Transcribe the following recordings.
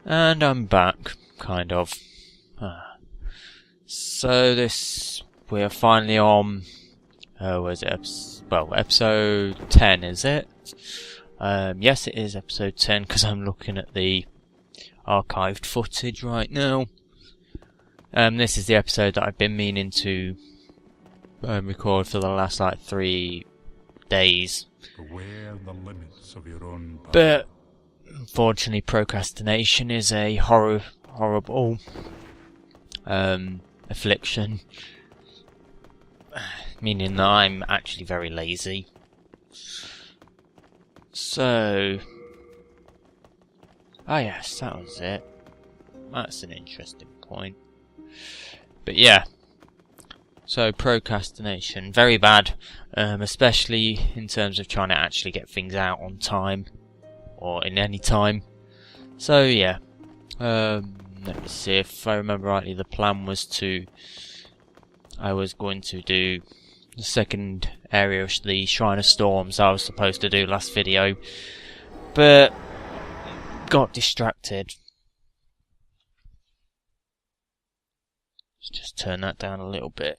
And I'm back, kind of. So we're finally on, was it, episode 10, is it? Yes, it is episode 10, because I'm looking at the archived footage right now. This is the episode that I've been meaning to record for the last, 3 days. Beware the limits of your own power. But unfortunately, procrastination is a horrible affliction, meaning that I'm actually very lazy. So, yes, that was it. That's an interesting point. But yeah, so procrastination, very bad, especially in terms of trying to actually get things out on time. Or in any time. So yeah, let me see, if I remember rightly, the plan was I was going to do the second area of the Shrine of Storms I was supposed to do last video, but got distracted. Let's just turn that down a little bit.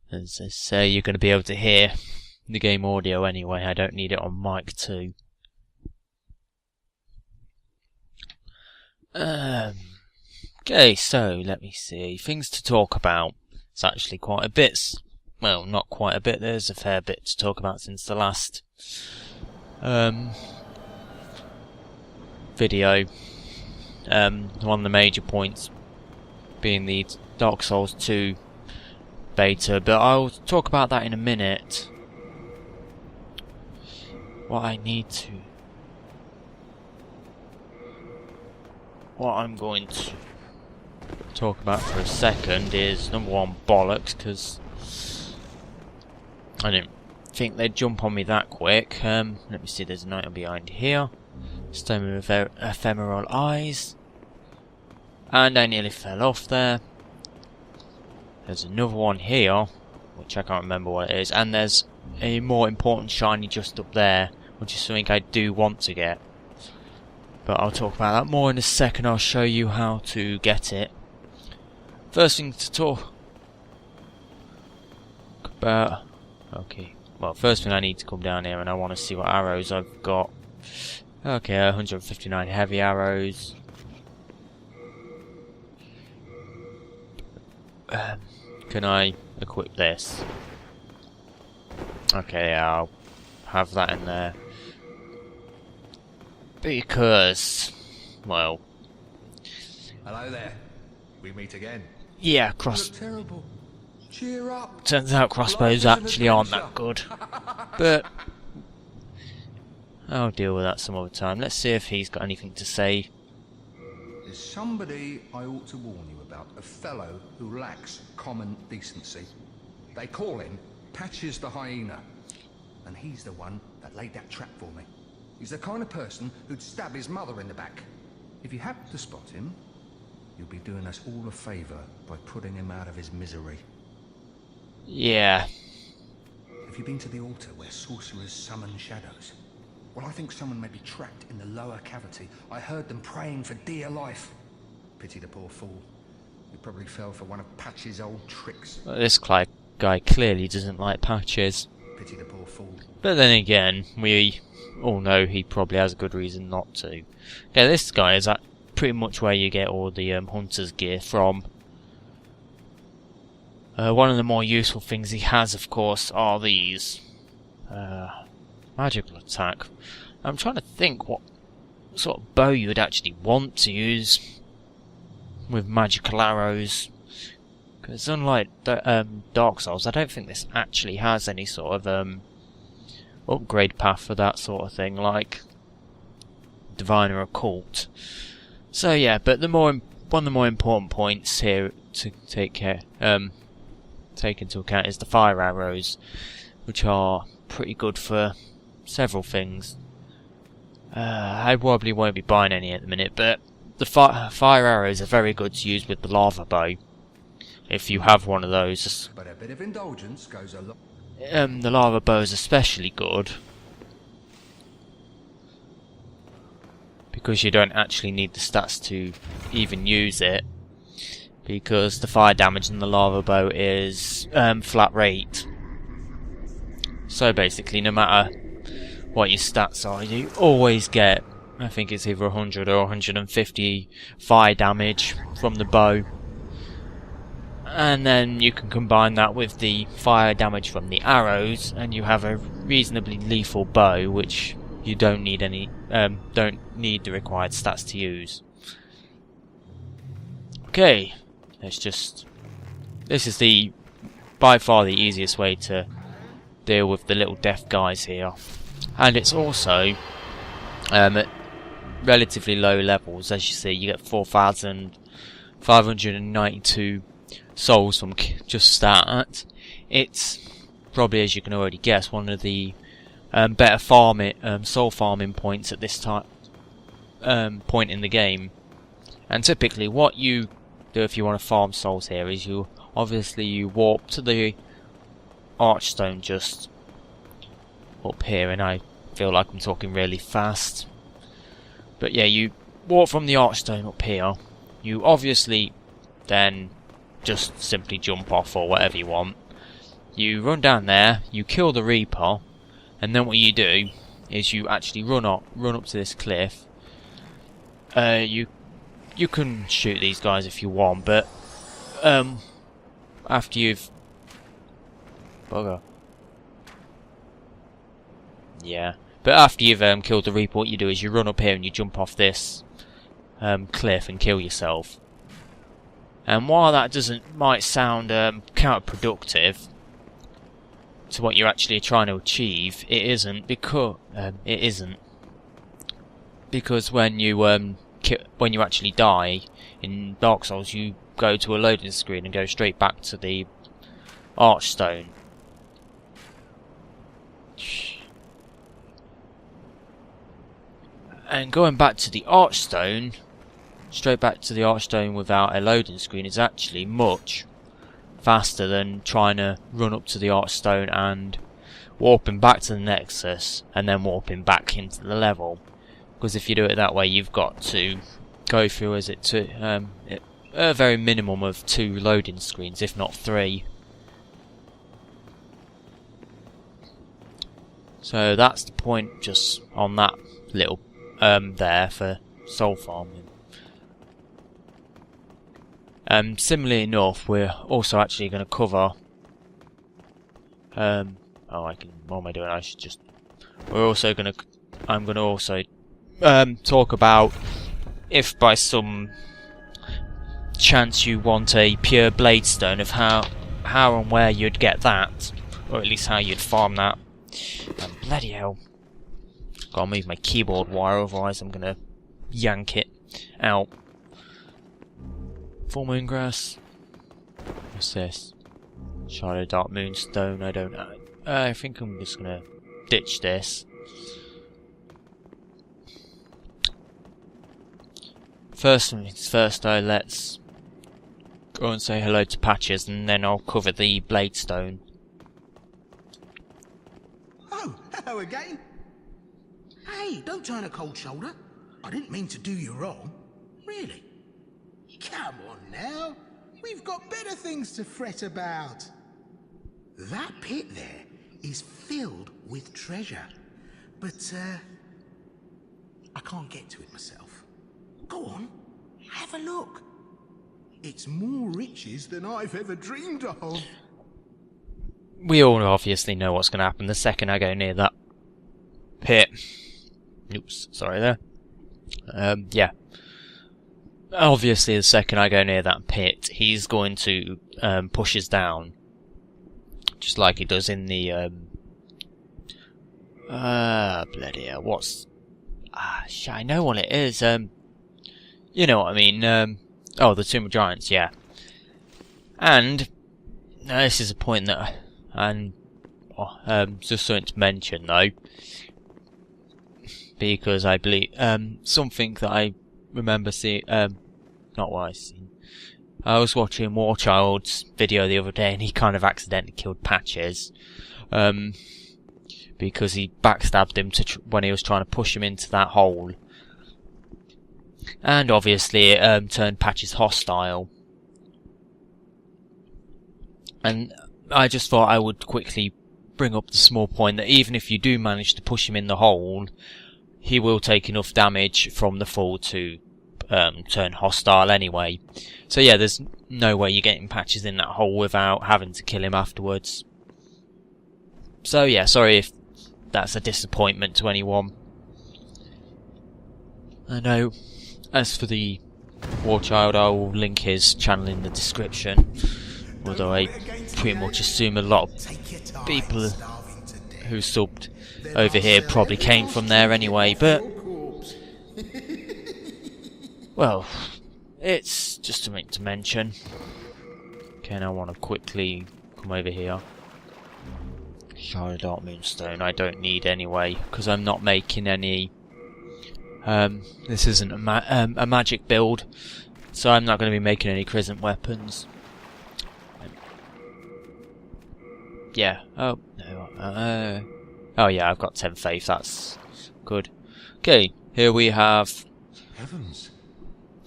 As I say, you're going to be able to hear the game audio anyway, I don't need it on mic too. Okay, so let me see. Things to talk about. It's actually quite a bit. Well, not quite a bit. There's a fair bit to talk about since the last video. One of the major points being the Dark Souls 2 beta, but I'll talk about that in a minute. What I'm going to talk about for a second is number one, bollocks, because I didn't think they'd jump on me that quick. Let me see, there's an item behind here. Stone with ephemeral eyes. And I nearly fell off there. There's another one here, which I can't remember what it is. And there's a more important shiny just up there, which is something I do want to get. But I'll talk about that more in a second. I'll show you how to get it. First thing to talk about... Okay, well, first thing I need to come down here and I want to see what arrows I've got. Okay, 159 heavy arrows. Can I equip this? Okay, I'll have that in there. Because, well... Hello there. We meet again. Yeah, You look terrible. Cheer up. Turns out crossbows actually aren't that good. But I'll deal with that some other time. Let's see if he's got anything to say. There's somebody I ought to warn you about. A fellow who lacks common decency. They call him Patches the Hyena. And he's the one that laid that trap for me. He's the kind of person who'd stab his mother in the back. If you happen to spot him, you'll be doing us all a favour by putting him out of his misery. Yeah. Have you been to the altar where sorcerers summon shadows? Well, I think someone may be trapped in the lower cavity. I heard them praying for dear life. Pity the poor fool. He probably fell for one of Patch's old tricks. Well, this guy clearly doesn't like Patches. Pity the poor fool. But then again, we all know he probably has a good reason not to. Okay, this guy is at pretty much where you get all the hunter's gear from. One of the more useful things he has, of course, are these. Magical attack. I'm trying to think what sort of bow you would actually want to use with magical arrows. Because unlike Dark Souls, I don't think this actually has any sort of upgrade path for that sort of thing, like Divine or Occult. So yeah, but one of the more important points here to take into account is the fire arrows, which are pretty good for several things. I probably won't be buying any at the minute, but the fire arrows are very good to use with the lava bow. If you have one of those. But a bit of indulgence goes a lot. The lava bow is especially good because you don't actually need the stats to even use it, because the fire damage in the lava bow is flat rate. So basically, no matter what your stats are, you always get, I think it's either 100 or 150 fire damage from the bow. And then you can combine that with the fire damage from the arrows, and you have a reasonably lethal bow, which you don't need the required stats to use. Okay, this is by far the easiest way to deal with the little deaf guys here, and it's also at relatively low levels. As you see, you get 4,592 souls from just that. It's probably, as you can already guess, one of the better soul farming points at this point in the game. And typically, what you do if you want to farm souls here is you warp to the archstone just up here, and I feel like I'm talking really fast. But yeah, you walk from the archstone up here. You obviously then just simply jump off or whatever you want. You run down there, you kill the Reaper, and then what you do is you actually run up to this cliff. You can shoot these guys if you want, but after you've killed the Reaper, what you do is you run up here and you jump off this cliff and kill yourself. And while that might sound counterproductive to what you're actually trying to achieve, it isn't, because when you actually die in Dark Souls, you go to a loading screen and go straight back to the archstone. And going back to the archstone, straight back to the archstone without a loading screen, is actually much faster than trying to run up to the archstone and warping back to the Nexus and then warping back into the level. Because if you do it that way, you've got to go through a very minimum of 2 loading screens, if not 3. So that's the point just on that little there for soul farming. Similarly enough, we're also actually going to cover. What am I doing? I'm going to also talk about if by some chance you want a pure Bladestone, of how and where you'd get that, or at least how you'd farm that. Bloody hell! Gotta move my keyboard wire, otherwise I'm gonna yank it out. Full moon grass. What's this? Shadow Dark Moonstone. I don't know. I think I'm just gonna ditch this. First things first, though. Let's go and say hello to Patches, and then I'll cover the Bladestone. Oh, hello again. Hey, don't turn a cold shoulder. I didn't mean to do you wrong. Really. Come on now. We've got better things to fret about. That pit there is filled with treasure. But, I can't get to it myself. Go on, have a look. It's more riches than I've ever dreamed of. We all obviously know what's going to happen the second I go near that pit. Oops, sorry there. Yeah. Obviously, the second I go near that pit, he's going to push us down, just like he does in the bloody hell, I know what it is. You know what I mean. Oh, the Tomb of Giants, yeah. And this is a point that just something to mention though, because I believe something that I remember seeing. Not what I seen. I was watching Warchild's video the other day, and he kind of accidentally killed Patches, because he backstabbed him when he was trying to push him into that hole. And obviously it turned Patches hostile. And I just thought I would quickly bring up the small point that even if you do manage to push him in the hole, he will take enough damage from the fall to turn hostile anyway. So yeah, there's no way you're getting Patches in that hole without having to kill him afterwards. So yeah, sorry if that's a disappointment to anyone. I know. As for the War Child, I will link his channel in the description. Although I pretty much assume a lot of people who subbed over here probably came from there anyway, but well, it's just something to mention. Okay, now I want to quickly come over here. Shard of Dark Moonstone I don't need anyway, because I'm not making any... this isn't a magic build, so I'm not going to be making any crescent weapons. Yeah, oh, no, oh yeah, I've got 10 faith, that's good. Okay, here we have... Heavens!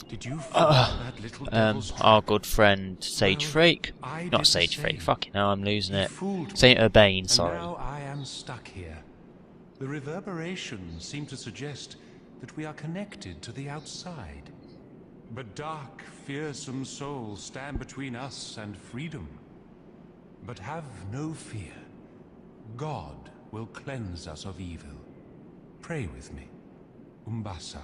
Did you that little devil's our good friend Sage Freak. Not Sage Freak, fucking hell, I'm losing it. Saint Urbane, sorry. Now I am stuck here. The reverberations seem to suggest that we are connected to the outside. But dark, fearsome souls stand between us and freedom. But have no fear. God will cleanse us of evil. Pray with me. Umbasa.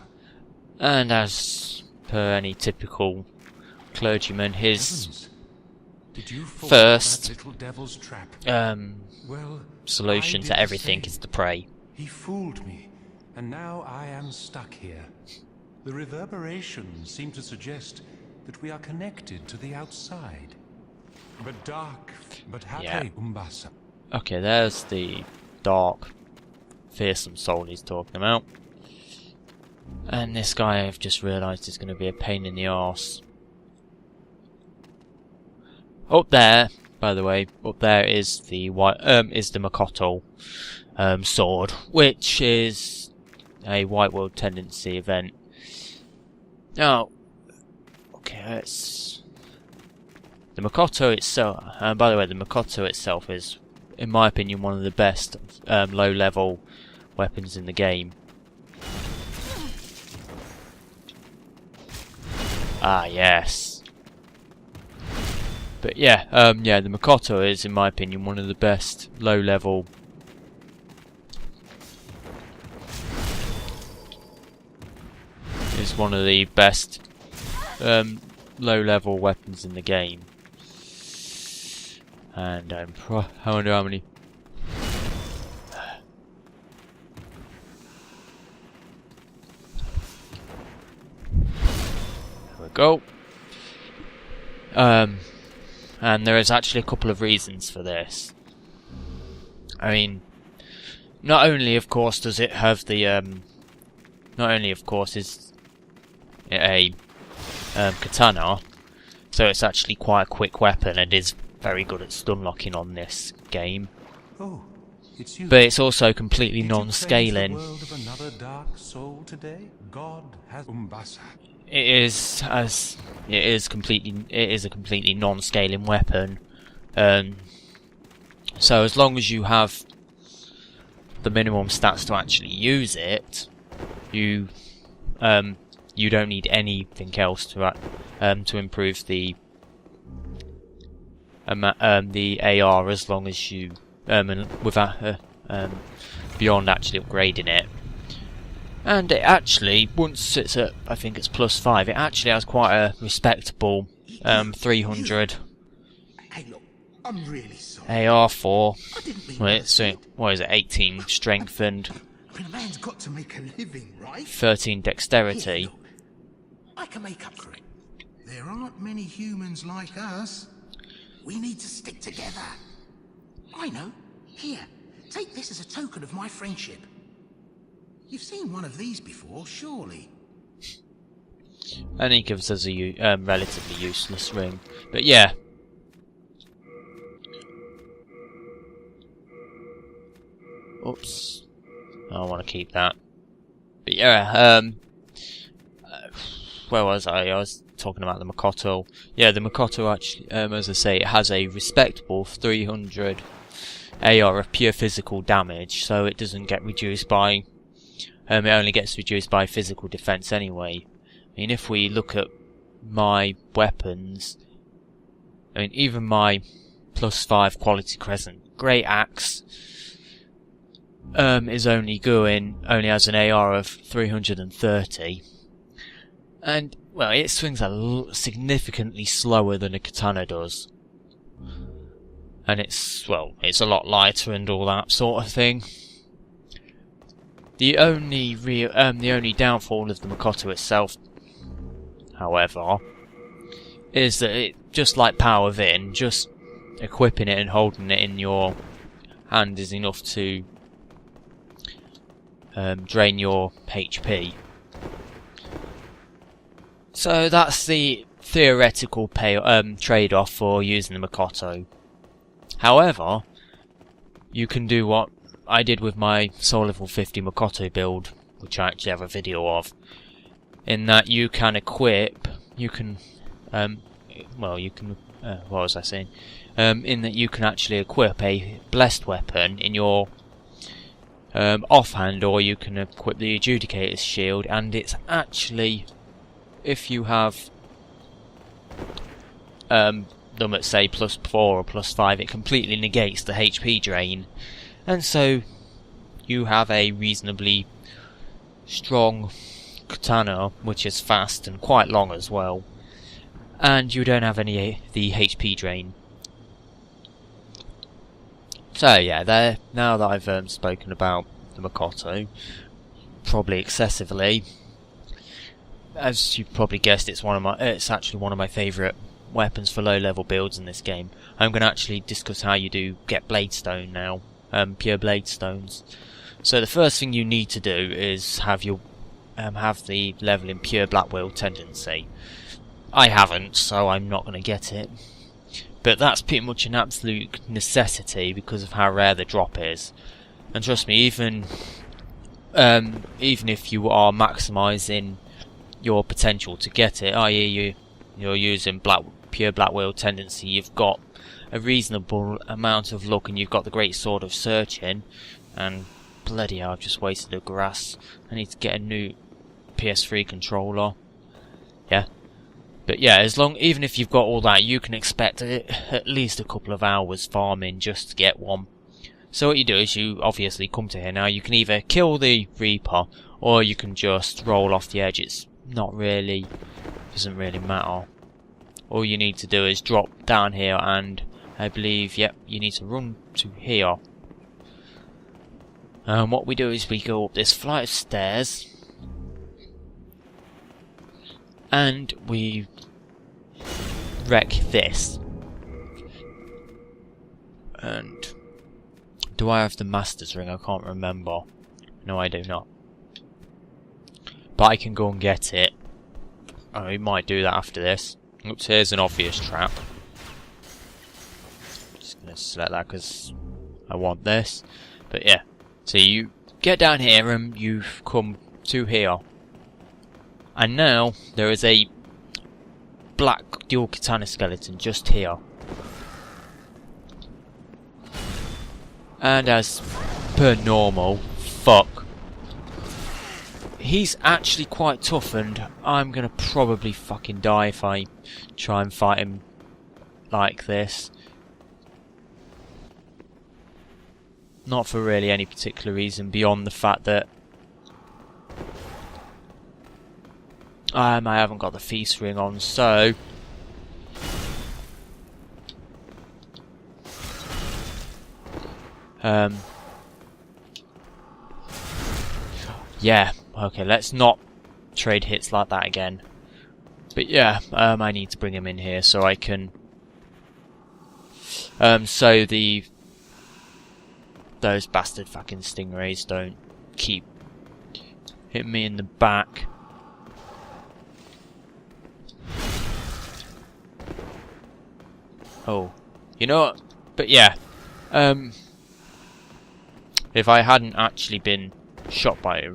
And as per any typical clergyman, his first solution to everything is to pray. He fooled me, and now I am stuck here. The reverberations seem to suggest that we are connected to the outside. But dark, but happy Umbasa. Okay, there's the dark, fearsome soul he's talking about. And this guy, I've just realised, is going to be a pain in the arse. Up there, by the way, up there is the Makoto sword, which is a White World Tendency event. Now, okay, let's... The Makoto itself, and by the way, the Makoto itself is, in my opinion, one of the best low-level weapons in the game. Ah, yes. But yeah, the Makoto is, in my opinion, one of the best low-level is one of the best low-level weapons in the game. And I wonder how many. There we go. And there is actually a couple of reasons for this. I mean, not only, of course, does it have the not only, of course, is it a katana, so it's actually quite a quick weapon and is very good at stun locking on this game. Oh, it's you. But it's also completely non-scaling. It is a completely non-scaling weapon. So as long as you have the minimum stats to actually use it, you don't need anything else to improve the AR, as long as you without beyond actually upgrading it. And it actually, once it's at, I think it's +5, it actually has quite a respectable 300 Hey, look, I'm really sorry. AR for I didn't mean what that. is it, 18 strength and I mean, a man's got to make a living, right? 13 Here, dexterity. look, I can make up for it. There aren't many humans like us. We need to stick together. I know. Here, take this as a token of my friendship. You've seen one of these before, surely. And he gives us a relatively useless ring. But yeah. Oops. I want to keep that. But yeah, where was I? I was talking about the Makoto. Yeah, the Makoto actually, as I say, it has a respectable 300 AR of pure physical damage, so it doesn't get reduced by... it only gets reduced by physical defense anyway. I mean, if we look at my weapons, I mean, even my +5 quality crescent great axe is only has an AR of 330, and well, it swings significantly slower than a katana does, and it's a lot lighter and all that sort of thing. The only downfall of the Makoto itself, however, is that it, just like Power Vin, just equipping it and holding it in your hand is enough to drain your HP. So that's the theoretical trade-off for using the Makoto. However, you can do what I did with my Soul Level 50 Makoto build, which I actually have a video of, in that you can equip, what was I saying? In that you can actually equip a blessed weapon in your offhand, or you can equip the Adjudicator's shield, and it's actually, if you have them at say +4 or +5, it completely negates the HP drain, and so you have a reasonably strong katana, which is fast and quite long as well, and you don't have any the HP drain. So yeah, now that I've spoken about the Makoto, probably excessively, as you probably guessed, it's actually one of my favourite weapons for low-level builds in this game. I'm going to actually discuss how you get Bladestone now, pure Bladestones. So the first thing you need to do is have the level in pure Blackwheel tendency. I haven't, so I'm not going to get it. But that's pretty much an absolute necessity because of how rare the drop is. And trust me, even if you are maximising your potential to get it, i.e. you're using pure Blackwheel tendency, you've got a reasonable amount of luck and you've got the great sword of searching, and bloody hell, I've just wasted the grass. I need to get a new PS3 controller. Yeah. But yeah, even if you've got all that, you can expect at least a couple of hours farming just to get one. So what you do is you obviously come to here now. You can either kill the Reaper, or you can just roll off the edge. Doesn't really matter. All you need to do is drop down here, and I believe, yep, you need to run to here. What we do is we go up this flight of stairs, and we wreck this. And do I have the Master's Ring? I can't remember. No, I do not. But I can go and get it. I might do that after this. Oops, here's an obvious trap. Just gonna select that because I want this. But yeah, so you get down here and you come to here. And now there is a black dual katana skeleton just here. And as per normal, fuck, he's actually quite tough, and I'm gonna probably fucking die if I try and fight him like this. Not for really any particular reason beyond the fact that I haven't got the feast ring on, so yeah, okay, let's not trade hits like that again. But yeah, I need to bring him in here so I can so those bastard fucking stingrays don't keep hitting me in the back. Oh, you know what? But yeah, if I hadn't actually been shot by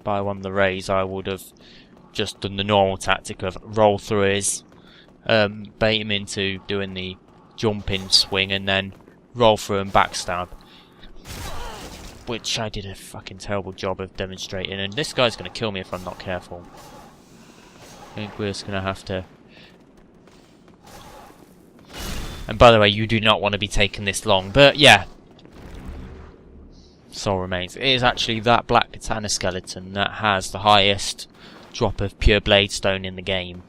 one of the rays, I would have just done the normal tactic of roll through his, bait him into doing the jumping swing and then roll through and backstab. Which I did a fucking terrible job of demonstrating, and this guy's going to kill me if I'm not careful. I think we're just going to have to... And by the way, you do not want to be taking this long, but yeah. Soul remains. It is actually that black katana skeleton that has the highest drop of pure blade stone in the game.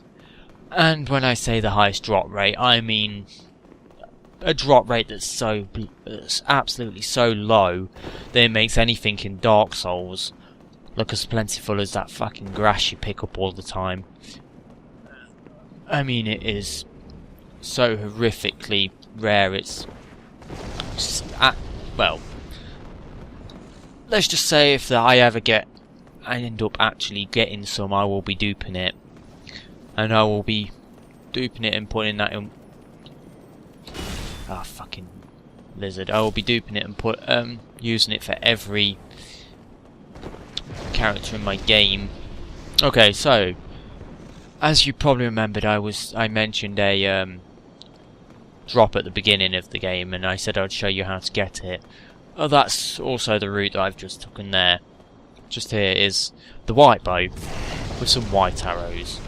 And when I say the highest drop rate, I mean a drop rate that's absolutely so low that it makes anything in Dark Souls look as plentiful as that fucking grass you pick up all the time. I mean, it is so horrifically rare. It's well, let's just say if I end up actually getting some, I will be duping it, and I will be duping it and putting that in. Ah, fucking lizard! I will be duping it and using it for every character in my game. Okay, so as you probably remembered, I mentioned a drop at the beginning of the game, and I said I'd show you how to get it. Oh, that's also the route that I've just taken there. Just here is the white bow with some white arrows,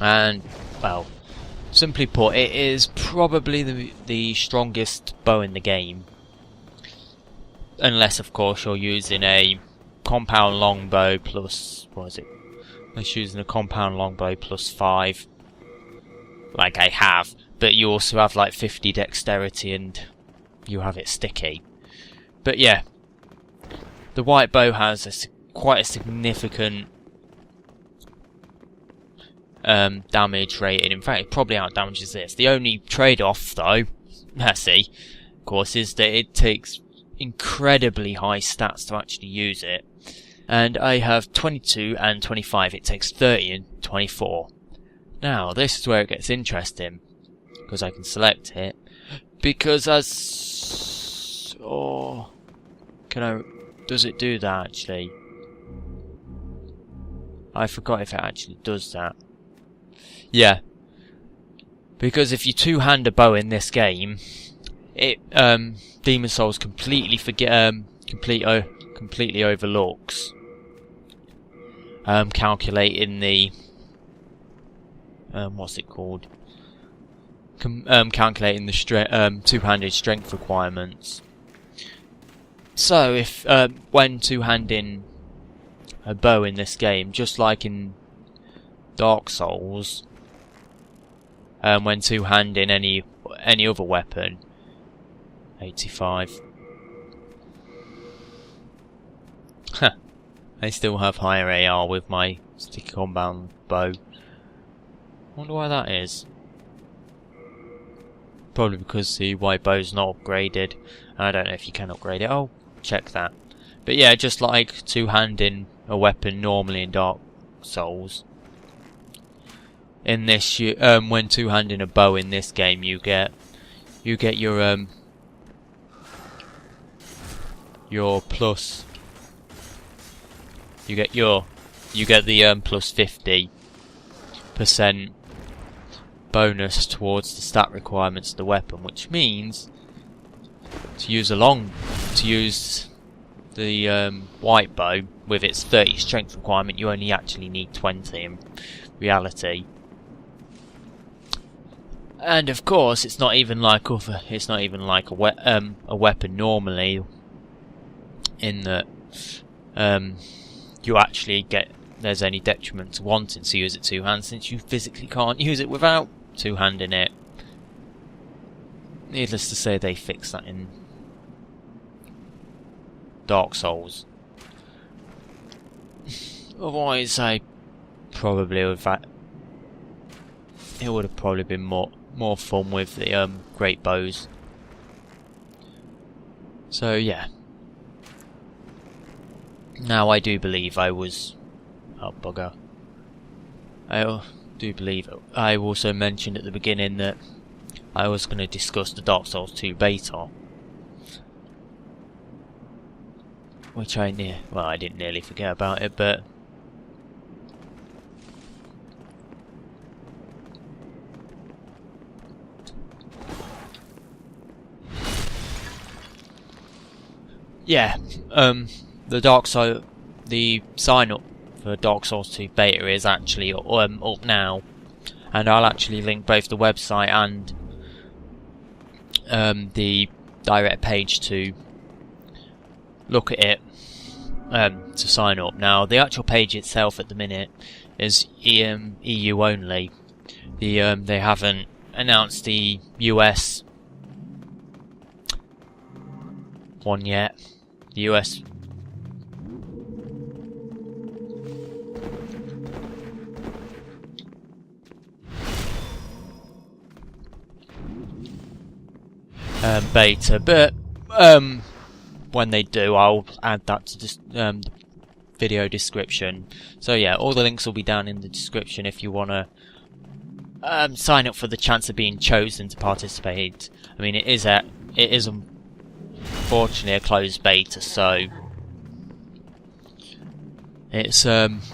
and well, simply put, it is probably the strongest bow in the game. Unless, of course, you're using a compound longbow plus... what is it? Unless you're using a compound longbow plus 5. Like I have. But you also have like 50 dexterity and you have it sticky. But yeah. The white bow has quite a significant damage rating. In fact, it probably outdamages this. The only trade-off, though, of course, is that it takes incredibly high stats to actually use it. And I have 22 and 25. It takes 30 and 24. Now, this is where it gets interesting, because I can select it. Because as... oh... can I... does it do that, actually? I forgot if it actually does that. Yeah. Because if you two-hand a bow in this game, it Demon Souls completely completely overlooks calculating the what's it called? Calculating the two-handed strength requirements. So if when two-handing a bow in this game, just like in Dark Souls, when two-handing any other weapon, 85. Huh. I still have higher AR with my sticky compound bow. Wonder why that is. Probably because the white bow's not upgraded. I don't know if you can upgrade it. Oh, check that. But yeah, just like two-handing a weapon normally in Dark Souls, in this, when two-handing a bow in this game, you get your plus. You get the plus 50% bonus towards the stat requirements of the weapon, which means to use the white bow with its 30 strength requirement, you only actually need 20 in reality. And of course, it's not even like a weapon normally, in that you actually there's any detriment to wanting to use it two hands, since you physically can't use it without two-handing it. Needless to say, they fixed that in Dark Souls. Otherwise, it would have probably been more fun with the great bows. So yeah. Now I do believe I was... oh bugger. I do believe I also mentioned at the beginning that I was going to discuss the Dark Souls 2 beta. Which I didn't nearly forget about it, but yeah, the sign up for Dark Souls 2 beta is actually up now, and I'll actually link both the website and the direct page to look at it to sign up. Now, the actual page itself at the minute is EU only. They haven't announced the US one yet. The US beta, but when they do, I'll add that to this video description. So yeah, all the links will be down in the description if you want to sign up for the chance of being chosen to participate. I mean, it is unfortunately a closed beta, so it's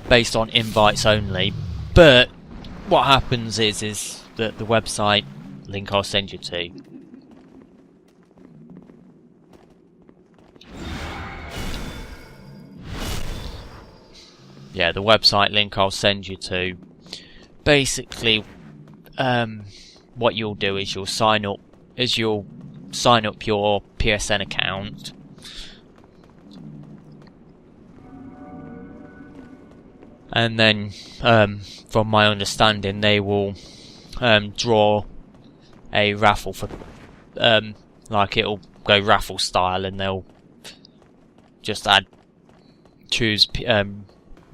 based on invites only. But what happens is that the website link I'll send you to, yeah, the website link I'll send you to, basically what you'll do is you'll sign up your PSN account, and then from my understanding they will draw a raffle for like it'll go raffle style, and they'll just choose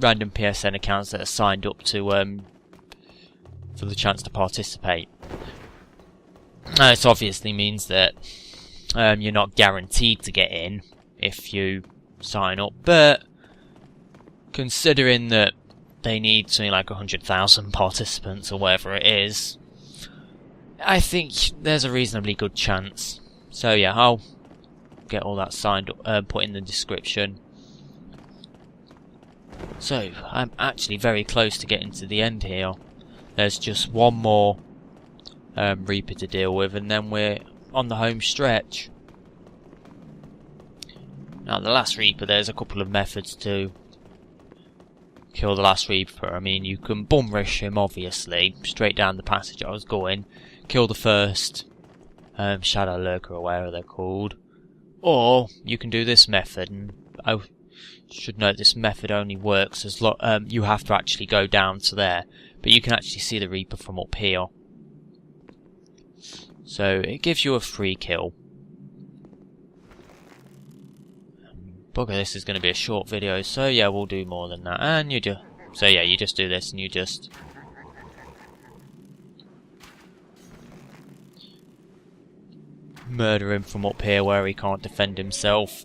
random PSN accounts that are signed up to for the chance to participate. This obviously means that you're not guaranteed to get in if you sign up, but considering that they need something like 100,000 participants or whatever it is, I think there's a reasonably good chance. So yeah, I'll get all that signed up, put in the description. So I'm actually very close to getting to the end here. There's just one more Reaper to deal with, and then we're on the home stretch. Now, the last Reaper, there's a couple of methods to kill the last Reaper. I mean, you can bum rush him, obviously, straight down the passage I was going, kill the first Shadow Lurker or whatever they're called, or you can do this method. And I should note this method only works as you have to actually go down to there, but you can actually see the Reaper from up here. So it gives you a free kill. Bugger, this is going to be a short video, so yeah, we'll do more than that. And you just do this, and you just murder him from up here where he can't defend himself.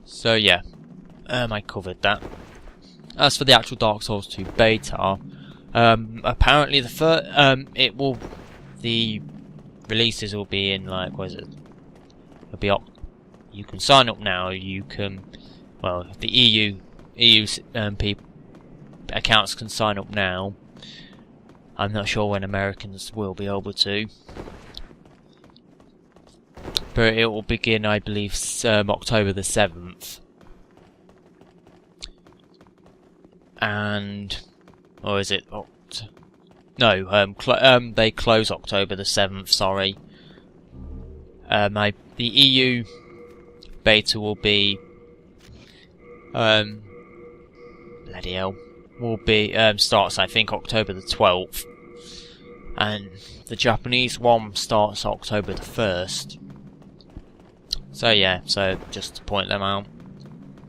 So yeah, I covered that. As for the actual Dark Souls 2 beta, apparently the releases will be in, like, what is it? It'll be you can sign up now. You can, well, the EU people accounts can sign up now. I'm not sure when Americans will be able to. But it will begin, I believe, October the 7th. And... or is it... no, they close October the 7th, sorry. The EU beta will be... bloody hell. Will be... starts, I think, October the 12th. And the Japanese one starts October the 1st. So yeah, so just to point them out.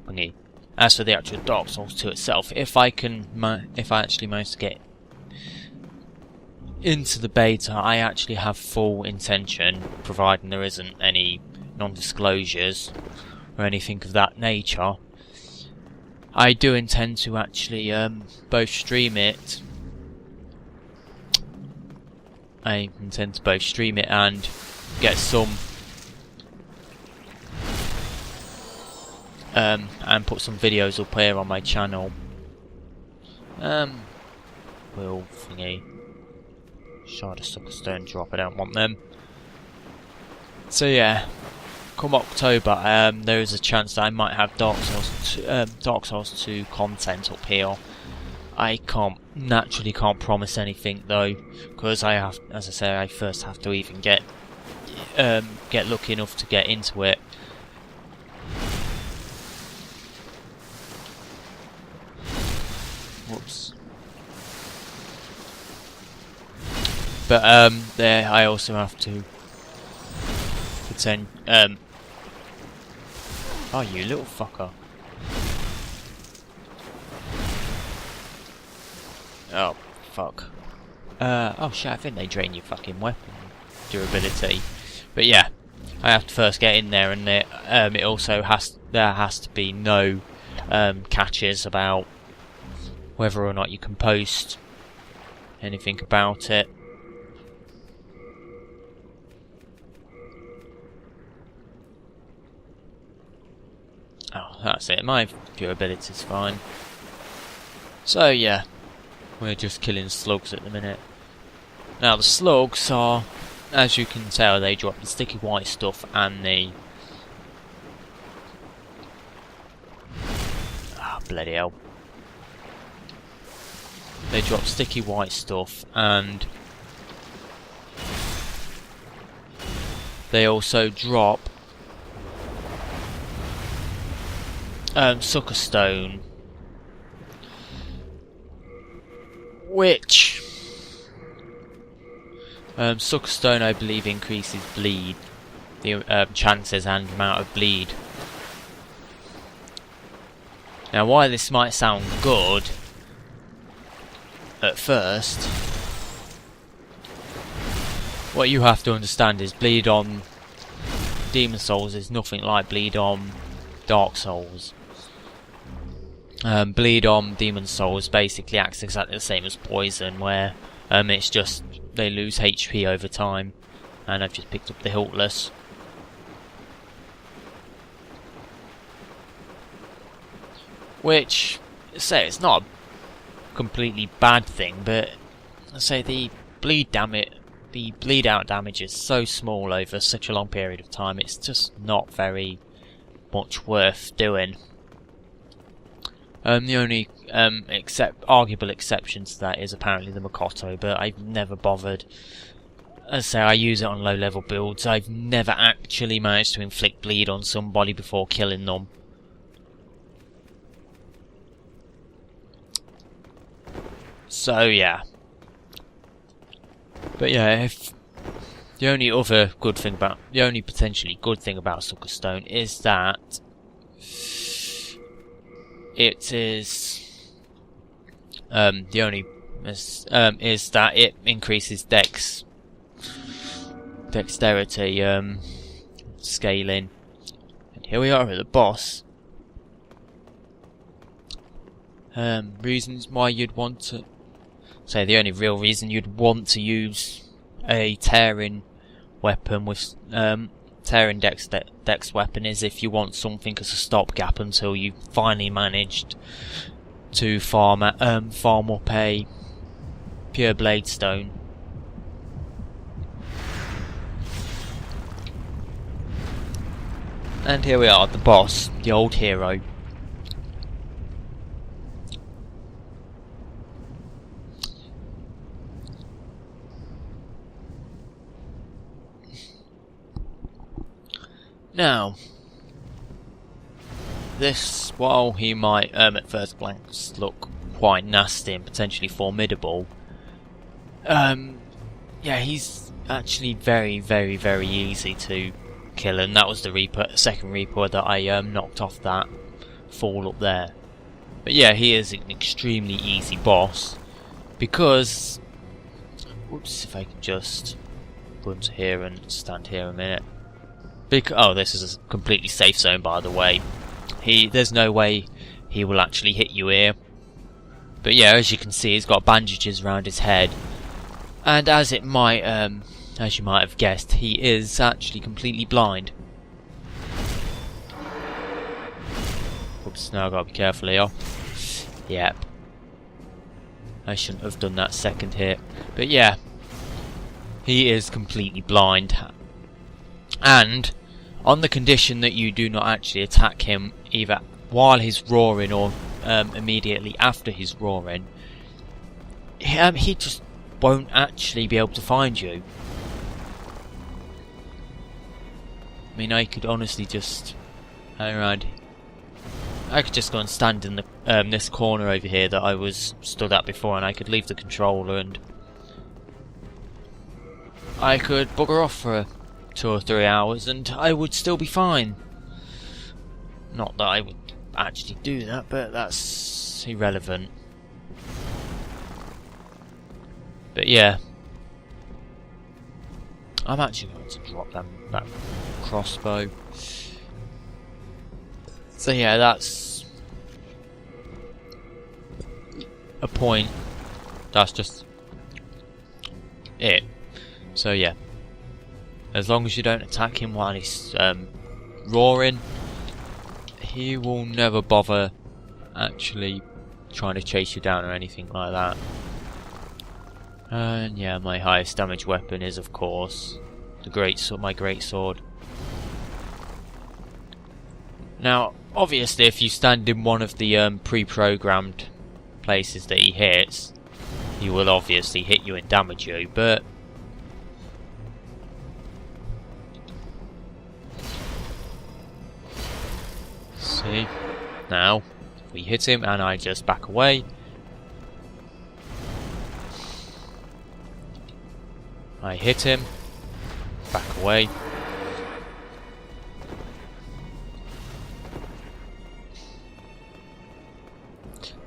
Okay. As for the actual Dark Souls 2 itself, if I actually manage to get into the beta, I actually have full intention, providing there isn't any non-disclosures or anything of that nature. I do intend to actually both stream it. I intend to both stream it and get some and put some videos up here on my channel. quill thingy. Shard of sucker stone drop, I don't want them. So yeah, come October, there is a chance that I might have Dark Souls 2 content up here. I naturally can't promise anything though, because I have, as I say, I first have to even get lucky enough to get into it. Whoops. But there I also have to pretend. Oh, you little fucker! Oh fuck. Oh shit! I think they drain your fucking weapon durability. But yeah, I have to first get in there, and it also there has to be no catches about whether or not you can post anything about it. Oh, that's it. My durability's fine. So yeah, we're just killing slugs at the minute. Now the slugs are, as you can tell, they drop the sticky white stuff and the... Ah, bloody hell. They drop sticky white stuff and they also drop sucker stone, which sucker stone I believe increases bleed, the chances and amount of bleed. Now while this might sound good at first, what you have to understand is bleed on Demon Souls is nothing like bleed on Dark Souls. Bleed on Demon Souls basically acts exactly the same as poison, where it's just they lose HP over time, and I've just picked up the Hiltless. Which, say, it's not a completely bad thing, but I say the bleed out damage is so small over such a long period of time, it's just not very much worth doing. The only arguable exception to that is apparently the Makoto, but I've never bothered. As I say, I use it on low level builds. I've never actually managed to inflict bleed on somebody before killing them. So yeah. But yeah, if the only potentially good thing about Sucker Stone is that it is is that it increases dexterity scaling. And here we are at the boss. Reasons why you'd want to say the only real reason you'd want to use a tearing weapon with tearing dex weapon is if you want something as a stopgap until you finally managed to farm up a pure blade stone. And here we are, the boss, the old hero. Now, this, while he might at first glance look quite nasty and potentially formidable, yeah, he's actually very, very, very easy to kill, and that was the second Reaper that I knocked off that fall up there. But yeah, he is an extremely easy boss because, whoops, if I can just run to here and stand here a minute. Oh, this is a completely safe zone, by the way. There's no way he will actually hit you here. But yeah, as you can see, he's got bandages around his head, and as you might have guessed, he is actually completely blind. Oops, now I've got to be careful here. Yep. I shouldn't have done that second hit. But yeah, he is completely blind. And on the condition that you do not actually attack him either while he's roaring or immediately after he's roaring, he just won't actually be able to find you. I mean, I could honestly just hang around. I could just go and stand in the this corner over here that I was stood at before, and I could leave the controller and I could bugger off for 2 or 3 hours and I would still be fine. Not that I would actually do that, but that's irrelevant. But yeah, I'm actually going to drop that crossbow. So yeah, that's a point. That's just it. So yeah, as long as you don't attack him while he's roaring, he will never bother actually trying to chase you down or anything like that. And yeah, my highest damage weapon is of course my great sword. Now, obviously, if you stand in one of the pre-programmed places that he hits, he will obviously hit you and damage you, but see, now we hit him and I just back away. I hit him, back away.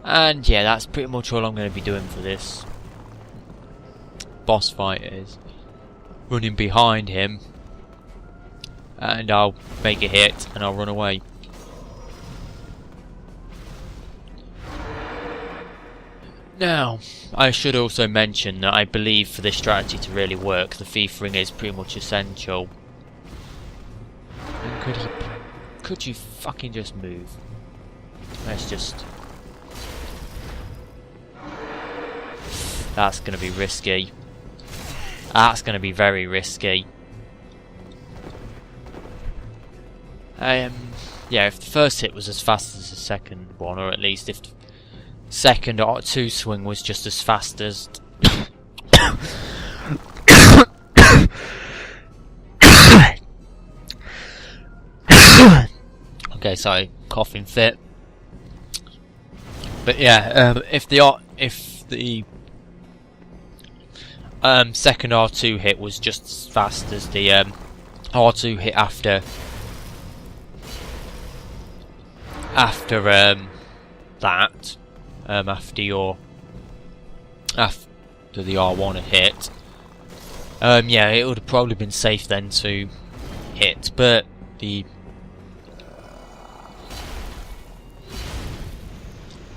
And yeah, that's pretty much all I'm going to be doing for this boss fight, is running behind him and I'll make a hit and I'll run away. Now, I should also mention that I believe for this strategy to really work, the thief-ring is pretty much essential. And could you fucking just move? Let's just... That's going to be risky. That's going to be very risky. Yeah, if the first hit was as fast as the second one, or at least if the second R2 swing was just as fast as... Okay, sorry, coughing fit. But yeah, if the second R2 hit was just as fast as the R2 hit after that, after the R1 had hit, yeah, it would have probably been safe then to hit, but the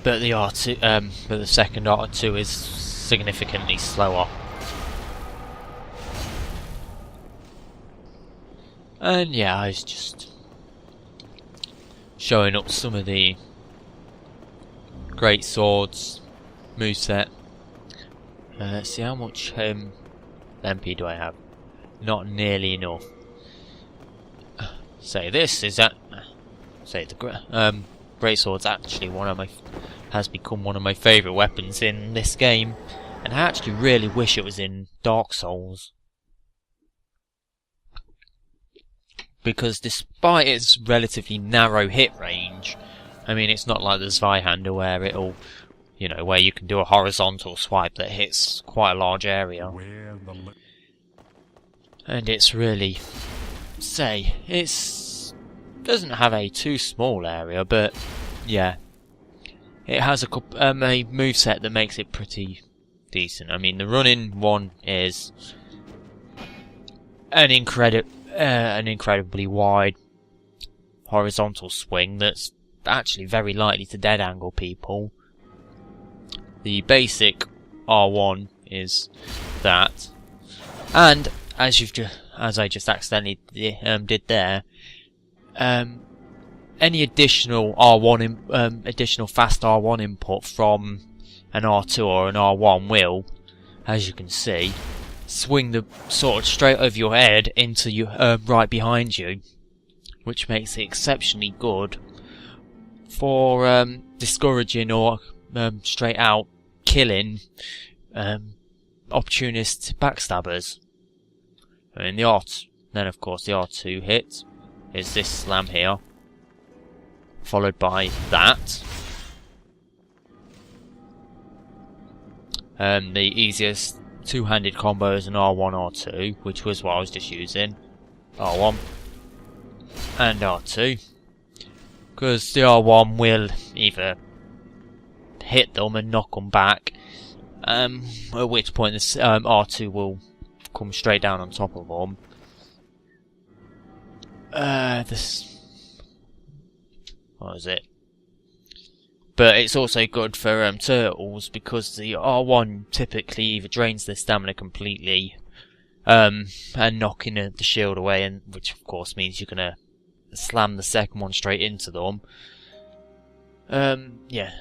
R2, but the second R2 is significantly slower. And yeah, I was just showing up some of the great swords moveset. Let's see how much MP do I have. Not nearly enough. Say this is that. Say the great sword's actually has become one of my favourite weapons in this game, and I actually really wish it was in Dark Souls. Because despite its relatively narrow hit range, I mean, it's not like the Zweihander where it'll, you know, where you can do a horizontal swipe that hits quite a large area. And it's really, doesn't have a too small area, but yeah, it has a moveset that makes it pretty decent. I mean, the running one is an incredibly wide horizontal swing that's actually very likely to dead angle people. The basic R1 is that, and as I just accidentally did there, any additional R1 additional fast R1 input from an R2 or an R1 will, as you can see, swing the sword straight over your head into you, right behind you, which makes it exceptionally good for discouraging or straight out killing opportunist backstabbers. And then of course the R2 hit is this slam here, followed by that. The easiest two-handed combo is an R1, R2, which was what I was just using. R1 and R2. Because the R1 will either hit them and knock them back, at which point this R2 will come straight down on top of them. What is it? But it's also good for turtles, because the R1 typically either drains their stamina completely, and knocking the shield away, and which of course means you're gonna slam the second one straight into them. Yeah.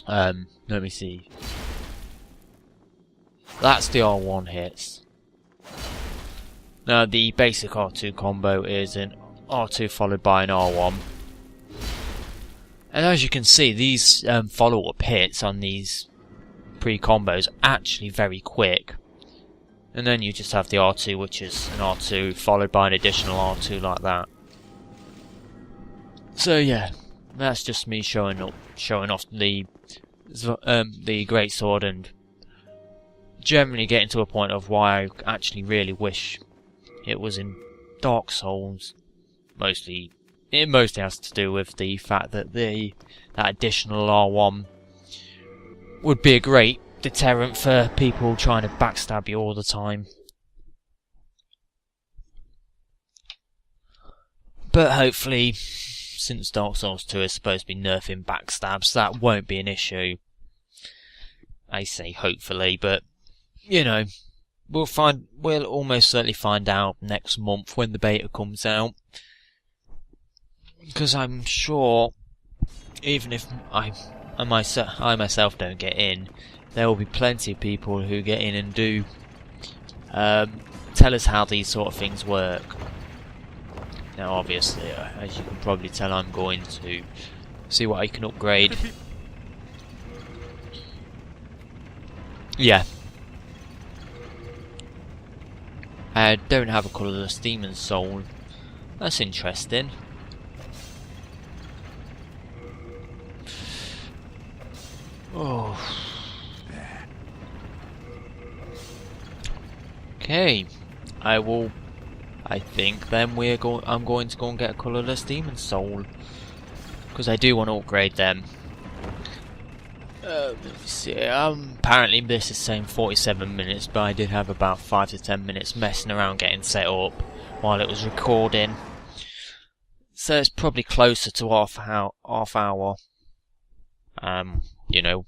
Let me see. That's the R1 hits. Now the basic R2 combo is an R2 followed by an R1. And as you can see, these follow-up hits on these pre-combos are actually very quick. And then you just have the R2, which is an R2 followed by an additional R2 like that. So yeah, that's just me showing off the greatsword, and generally getting to a point of why I actually really wish it was in Dark Souls. It mostly has to do with the fact that that additional R1 would be a great deterrent for people trying to backstab you all the time. But hopefully, since Dark Souls 2 is supposed to be nerfing backstabs, that won't be an issue. I say hopefully, but you know, we'll almost certainly find out next month when the beta comes out. Because I'm sure, even if I myself don't get in, there will be plenty of people who get in and do tell us how these sort of things work. Now obviously, as you can probably tell, I'm going to see what I can upgrade. Yeah. I don't have a colourless demon soul. That's interesting. Oh. Okay. I think then I'm going to go and get a colourless demon soul, because I do want to upgrade them. Let me see. Apparently this is saying 47 minutes, but I did have about 5 to 10 minutes messing around getting set up while it was recording. So it's probably closer to half hour. You know,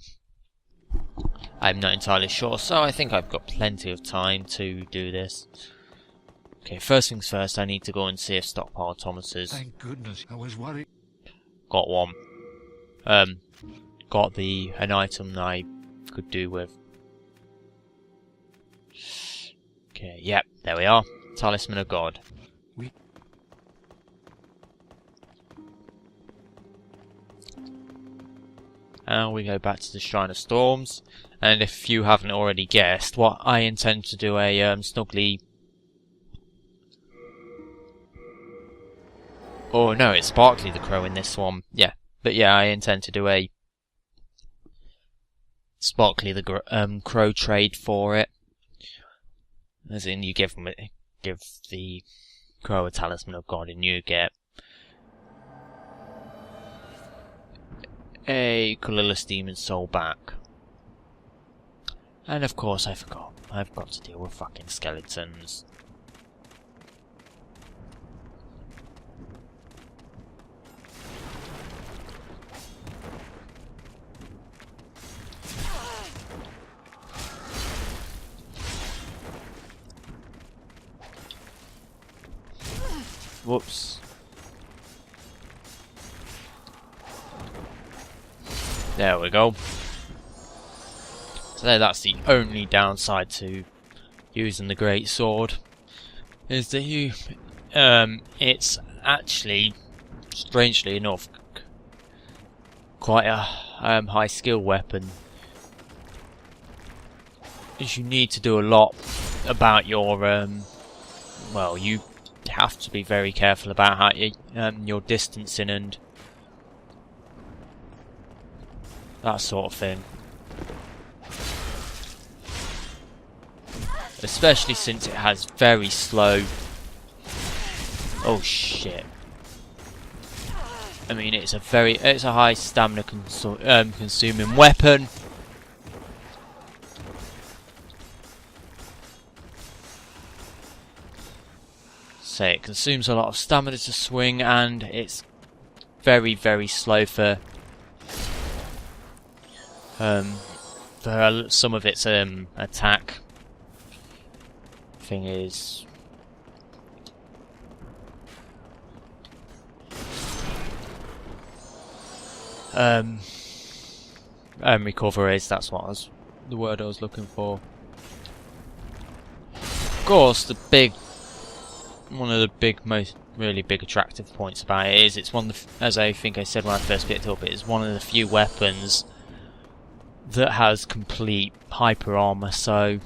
I'm not entirely sure, so I think I've got plenty of time to do this. Okay, first things first, I need to go and see if stockpile Thomas's. Thank goodness, I was worried. Got one. Got an item that I could do with. Okay, yep, there we are. Talisman of God. And we go back to the Shrine of Storms, and if you haven't already guessed, what I intend to do a snuggly. Oh no, it's Sparkly the Crow in this one. Yeah, but yeah, I intend to do a Sparkly the Crow trade for it. As in, you give the Crow a Talisman of God, and you get a colourless demon soul back. And of course I forgot, I've got to deal with fucking skeletons. Whoops. There we go. So that's the only downside to using the great sword, is that it's actually, strangely enough, quite a high skill weapon. As you need to do a lot about your well, you have to be very careful about how your distancing and that sort of thing. Especially since it has very slow... Oh shit. I mean, it's a high stamina consuming weapon. So it consumes a lot of stamina to swing, and it's very, very slow for some of its attack. Thing is, recoveries, that's what was the word I was looking for. Of course, one of the really big attractive points about it is it's one of the, as I think I said when I first picked it up, it's one of the few weapons that has complete hyper armor. So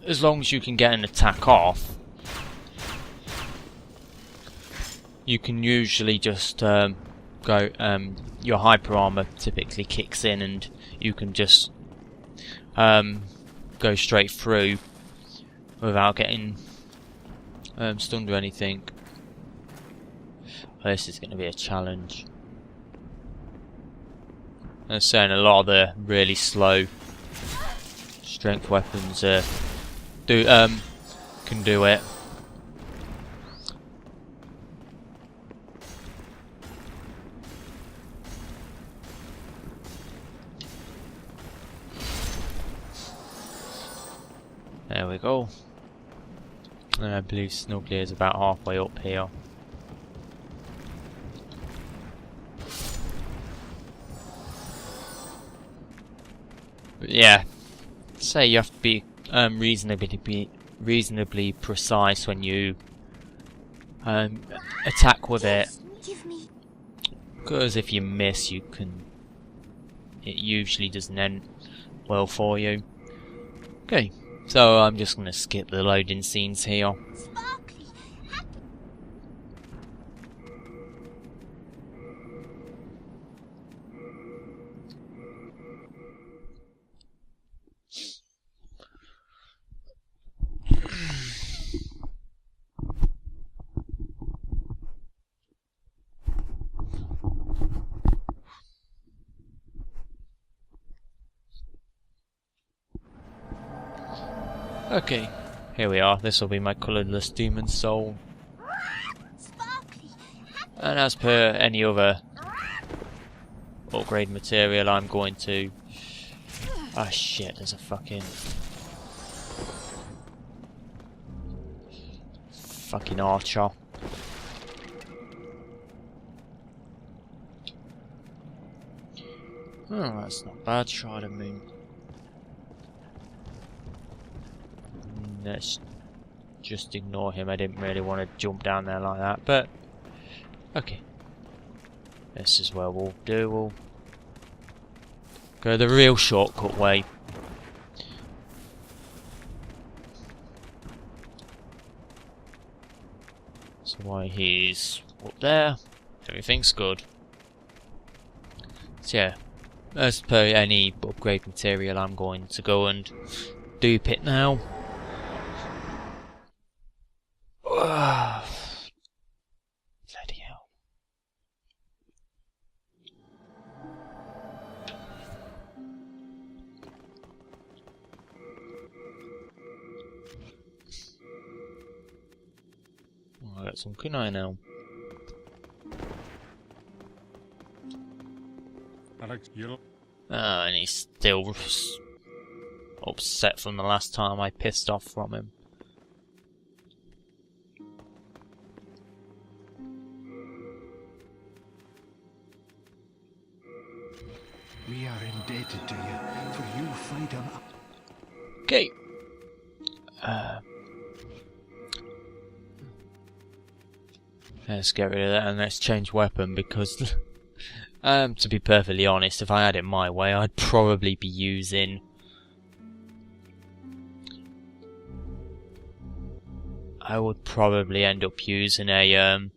as long as you can get an attack off, you can usually just go. Your hyper armor typically kicks in, and you can just go straight through without getting stunned or anything. This is going to be a challenge. I'm saying a lot of the really slow strength weapons can do it. There we go. And I believe Snuggly is about halfway up here. But yeah, say you have to be reasonably precise when you attack with it, because if you miss, it usually doesn't end well for you. Okay. So I'm just going to skip the loading scenes here. Okay, here we are. This will be my colourless demon soul. And as per any other upgrade material, I'm going to... Ah shit, there's a fucking archer. Oh, that's not bad. Shard of moon. Let's just ignore him. I didn't really want to jump down there like that, but okay. This is where we'll do. We'll go the real shortcut way. So while he's up there, everything's good. So yeah, as per any upgrade material, I'm going to go and dupe it now. Bloody hell. Oh, I got some kunai now. And he's still upset from the last time I pissed off from him. We are in indebted to you for your freedom. Okay. Let's get rid of that and let's change weapon because, to be perfectly honest, if I had it my way, I'd probably be using... I would probably end up using a,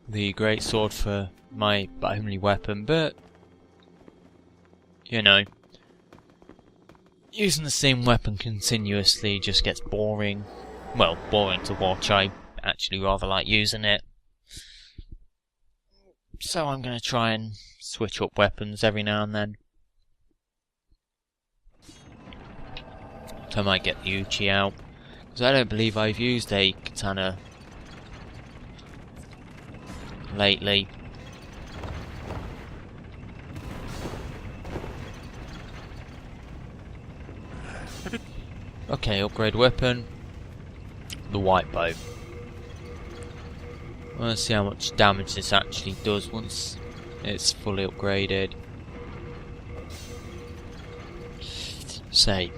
the great sword for my only weapon, but, you know, using the same weapon continuously just gets boring. Well, boring to watch. I actually rather like using it. So I'm going to try and switch up weapons every now and then. So I might get the Uchi out, because I don't believe I've used a katana lately. Okay, upgrade weapon. The white bow. Let's see how much damage this actually does once it's fully upgraded. Say,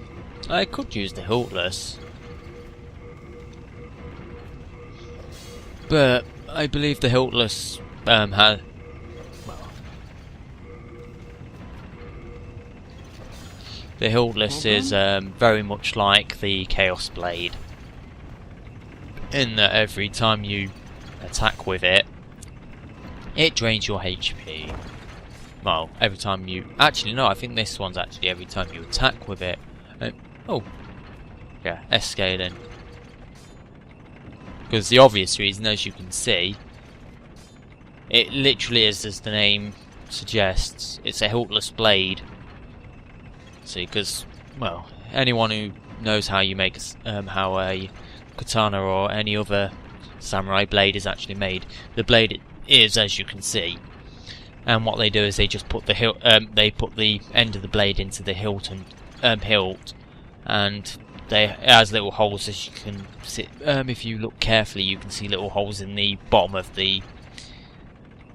I could use the hiltless, but I believe the hiltless has... Well, the hiltless is very much like the Chaos Blade, in that every time you attack with it, it drains your HP. Well, every time you... Actually, no, I think this one's actually every time you attack with it. Oh, yeah, S-scaling. Because the obvious reason, as you can see, it literally is as the name suggests. It's a hiltless blade. See, because, well, anyone who knows how you make how a katana or any other samurai blade is actually made, the blade is, as you can see. And what they do is they just put the they put the end of the blade into the hilt, and it has little holes, as you can see. If you look carefully, you can see little holes in the bottom of it,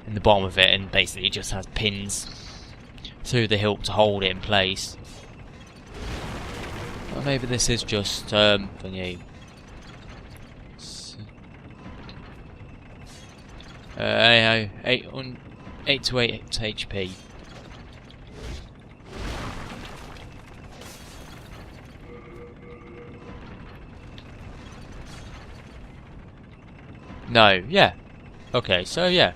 and basically it just has pins through the hilt to hold it in place. Or maybe this is just thingy. 8 to 8 HP. No, yeah. Okay, so yeah.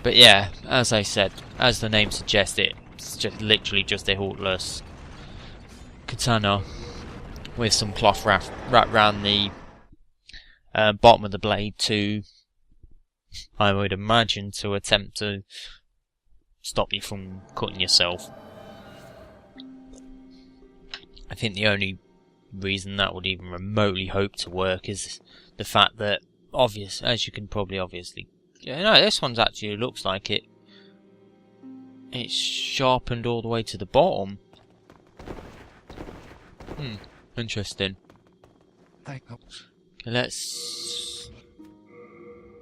But yeah, as I said, as the name suggests, it's just literally just a hiltless katana with some cloth wrapped around the bottom of the blade to, I would imagine, to attempt to stop you from cutting yourself. I think the only reason that would even remotely hope to work is the fact that, as you can probably obviously... Yeah, no, this one's actually looks like it's sharpened all the way to the bottom. Interesting. Okay, let's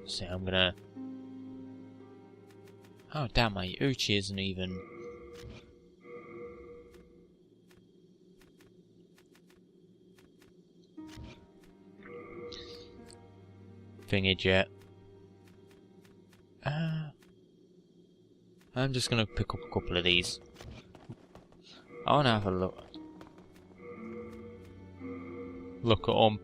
see, I'm gonna... Oh damn, my Uchi isn't even... thingy yet. I'm just gonna pick up a couple of these. I wanna have a look. Look at them.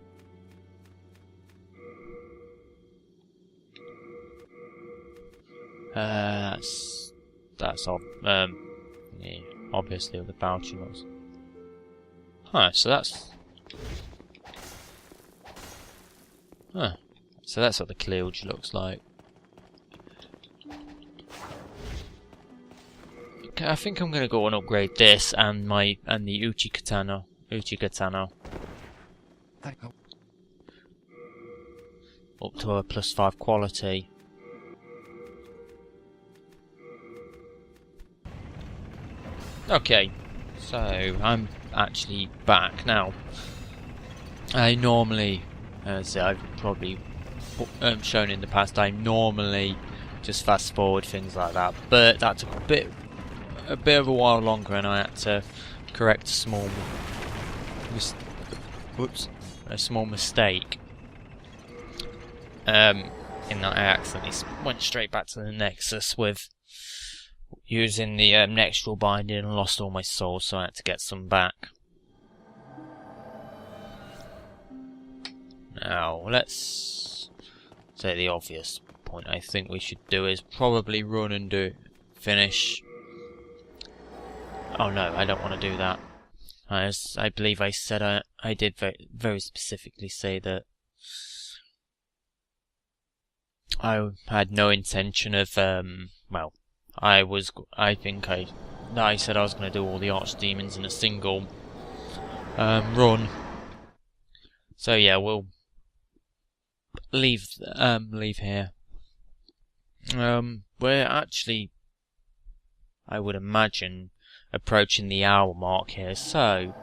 That's yeah, obviously with the pouch was. Huh, so that's... Huh. So that's what the Cleoge looks like. Okay, I think I'm gonna go and upgrade this and the Uchi katana. Up to a +5 quality. Okay, so I'm actually back now. I normally, as I've probably shown in the past, I normally just fast forward things like that, but that took a bit of a while longer, and I had to correct a small mistake. In that I accidentally went straight back to the Nexus with using the Nextral binding and lost all my souls, so I had to get some back. Now, let's say the obvious point I think we should do is probably run and finish. Oh no, I don't want to do that. As I believe I said, I did very specifically say that I had no intention of, well, I said I was going to do all the archdemons in a single run. So yeah, we'll leave here. We're actually, I would imagine, approaching the hour mark here, so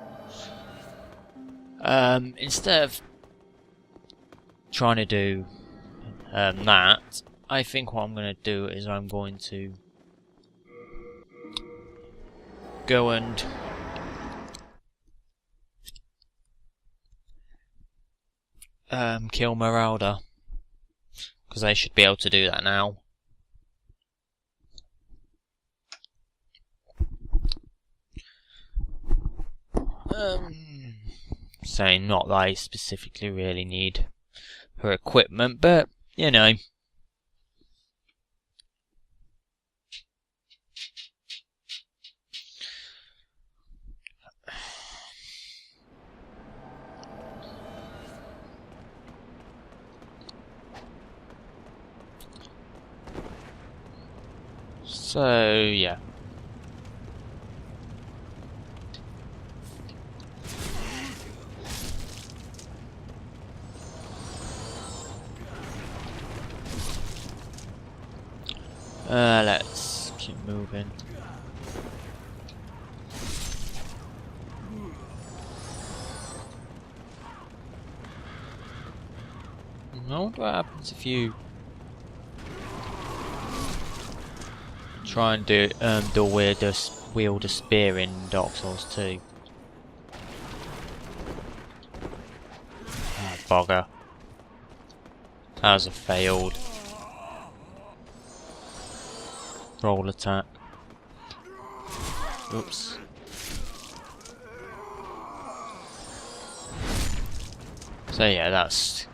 instead of trying to do that, I think what I'm going to do is I'm going to go and kill Marauder, because I should be able to do that now. Saying not that I specifically really need her equipment, but you know. So yeah. Let's keep moving. I wonder what happens if you try and wield a spear in Dark Souls 2. Ah, bugger. That was a failed roll attack. Oops. So yeah, that's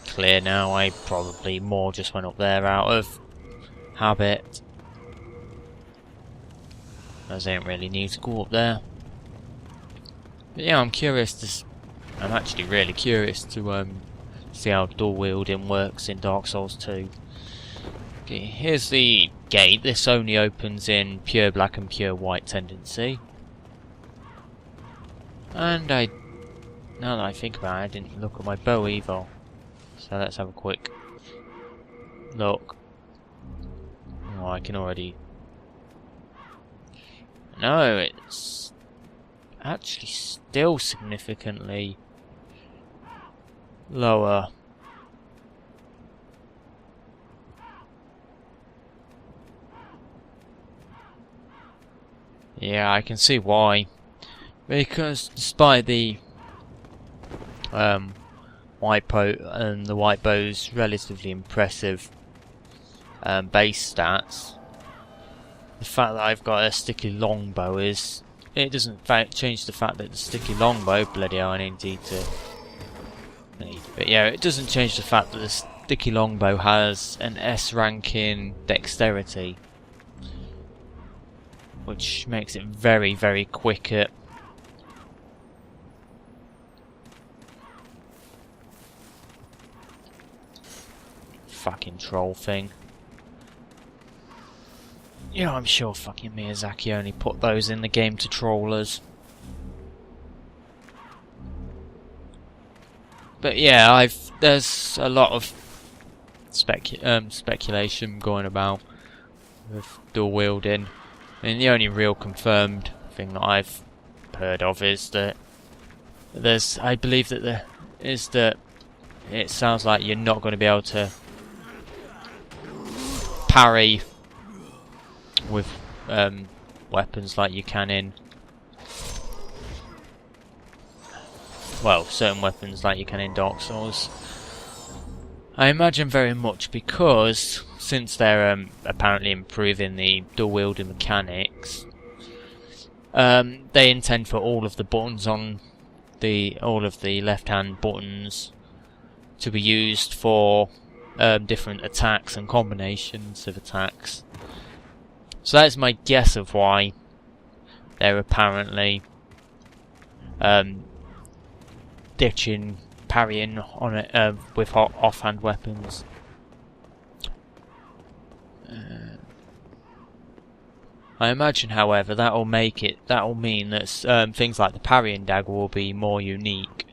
clear now. I probably more just went up there out of habit, as I don't really need to go up there. But yeah, I'm actually really curious to see how dual wielding works in Dark Souls 2. Okay, here's the gate. This only opens in pure black and pure white tendency. And now that I think about it, I didn't look at my bow either. So let's have a quick look. Oh, I can already... No, it's actually still significantly lower. Yeah, I can see why. Because despite the white bow's relatively impressive base stats, the fact that I've got a sticky longbow doesn't change the fact that the sticky longbow, bloody hell, I need to. But yeah, it doesn't change the fact that the sticky longbow has an S rank in dexterity, which makes it very, very quick at fucking troll thing. Yeah, I'm sure fucking Miyazaki only put those in the game to troll us. But yeah, there's a lot of speculation going about with dual wielding. I mean, the only real confirmed thing that I've heard of is that I believe that it sounds like you're not going to be able to parry with weapons like you can in, well, certain weapons like you can in Dark Souls. I imagine very much because since they're apparently improving the dual wielding mechanics, they intend for all of the buttons on all of the left hand buttons to be used for different attacks and combinations of attacks. So that's my guess of why they're apparently ditching parrying on it with offhand weapons. I imagine, however, that will mean that things like the parrying dagger will be more unique.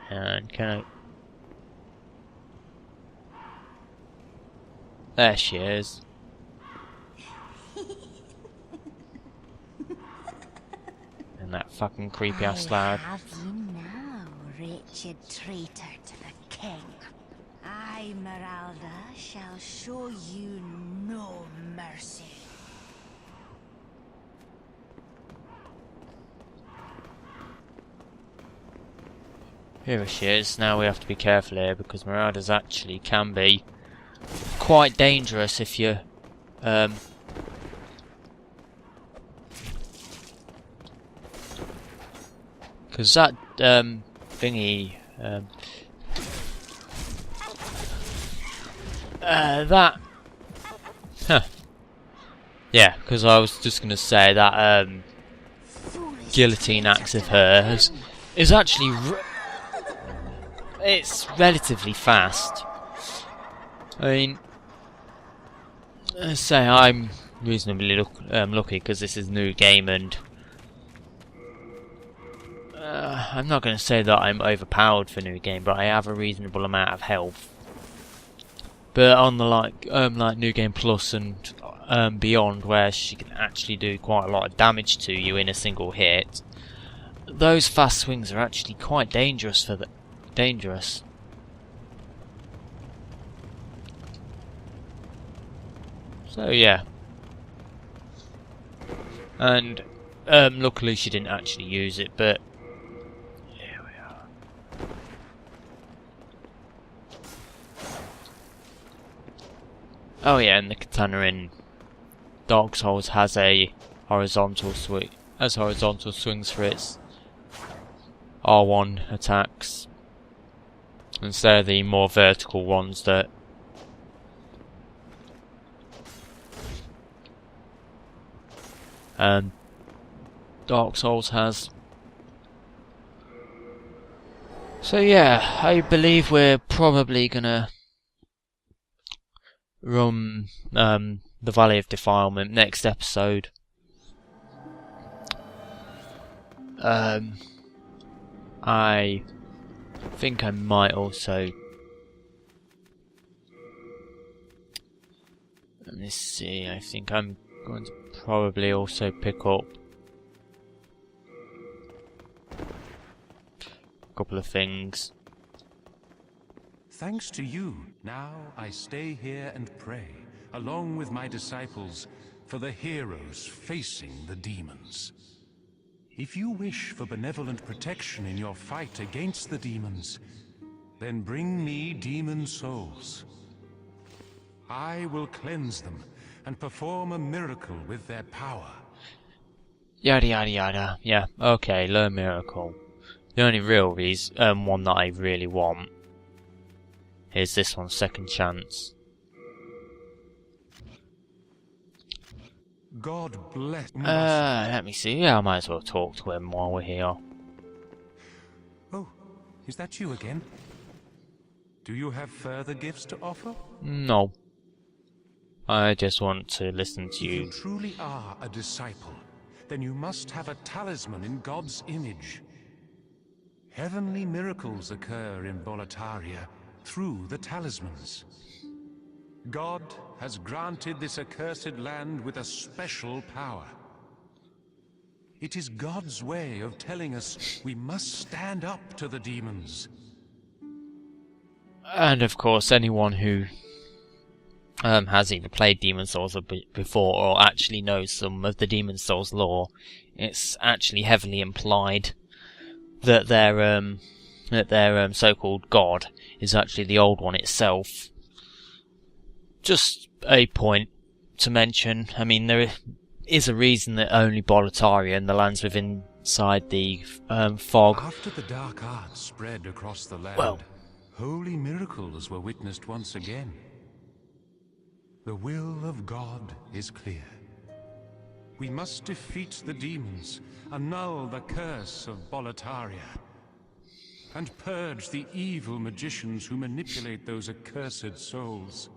And there she is. And that fucking creepy ass lad. I have you now, wretched traitor to the king. I, Meralda, shall show you no mercy. Here she is. Now we have to be careful here because Marauders actually can be quite dangerous if you because that thingy that yeah, because I was just gonna say that guillotine axe of hers is actually it's relatively fast. I mean, let's say I'm reasonably lucky because this is a new game, and I'm not going to say that I'm overpowered for a new game, but I have a reasonable amount of health. But on the like New Game Plus and beyond, where she can actually do quite a lot of damage to you in a single hit, those fast swings are actually quite dangerous dangerous. So yeah, and luckily she didn't actually use it, but here we are. Oh yeah, and the katana in Dark Souls has a horizontal swing, horizontal swings for its R1 attacks, instead of the more vertical ones that Dark Souls has. So yeah, I believe we're probably gonna run the Valley of Defilement next episode. I think I might also, let me see, I think I'm going to probably also pick up a couple of things. Thanks to you, now I stay here and pray, along with my disciples, for the heroes facing the demons. If you wish for benevolent protection in your fight against the demons, then bring me demon souls. I will cleanse them and perform a miracle with their power. Yada yada yada. Yeah, okay, learn miracle. The only real reason, one that I really want is this one, Second Chance. God bless. Let me see. Yeah, I might as well talk to him while we're here. Oh, is that you again? Do you have further gifts to offer? No. I just want to listen to If you. you truly are a disciple, then you must have a talisman in God's image. Heavenly miracles occur in Boletaria through the talismans. God has granted this accursed land with a special power. It is God's way of telling us we must stand up to the demons. And of course, anyone who has either played Demon Souls before or actually knows some of the Demon Souls lore, it's actually heavily implied that their so-called god is actually the Old One itself. Just a point to mention. I mean, there is a reason that only Boletaria and the lands within inside the fog. After the dark arts spread across the land, Well, holy miracles were witnessed once again. The will of God is clear. We must defeat the demons, annul the curse of Boletaria, and purge the evil magicians who manipulate those accursed souls.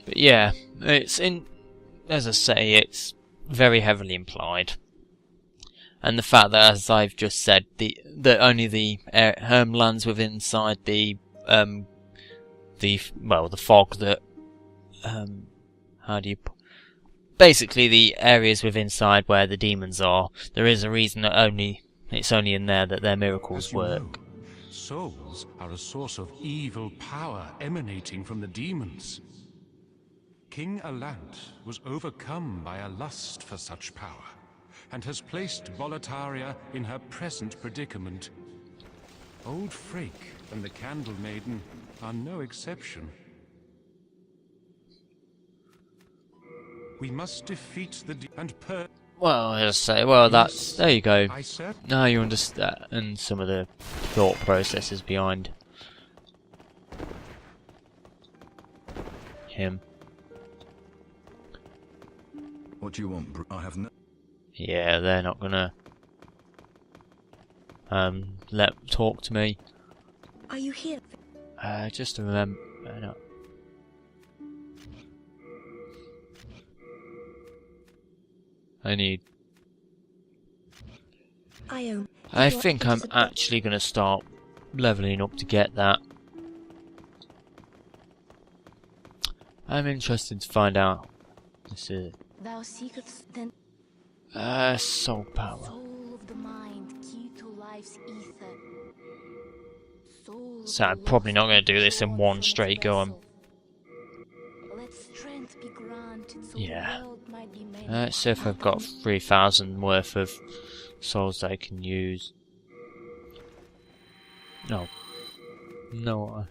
but yeah, as I say, it's very heavily implied. And the fact that, as I've just said, that only the lands within inside the fog that basically the areas within inside where the demons are, there is a reason that it's only in there that their miracles work. Souls are a source of evil power emanating from the demons. King Alant was overcome by a lust for such power, and has placed Boletaria in her present predicament. Old Frake and the Candle Maiden are no exception. We must defeat the Well, as I say, there you go. Now you understand some of the thought processes behind him. What do you want, I have no... Yeah, they're not gonna talk to me. Are you here? Just to remember. No. I think I'm actually gonna start leveling up to get that. I'm interested to find out. This is Thou seekest then soul power. soul of the mind, key to life's ether. Soul of So I'm the probably not lost, going to do this in drawn one from its straight go. vessel. Let strength be granted so Yeah. the world might be made. Let's see if I've got 3,000 worth of souls that I can use. No. No.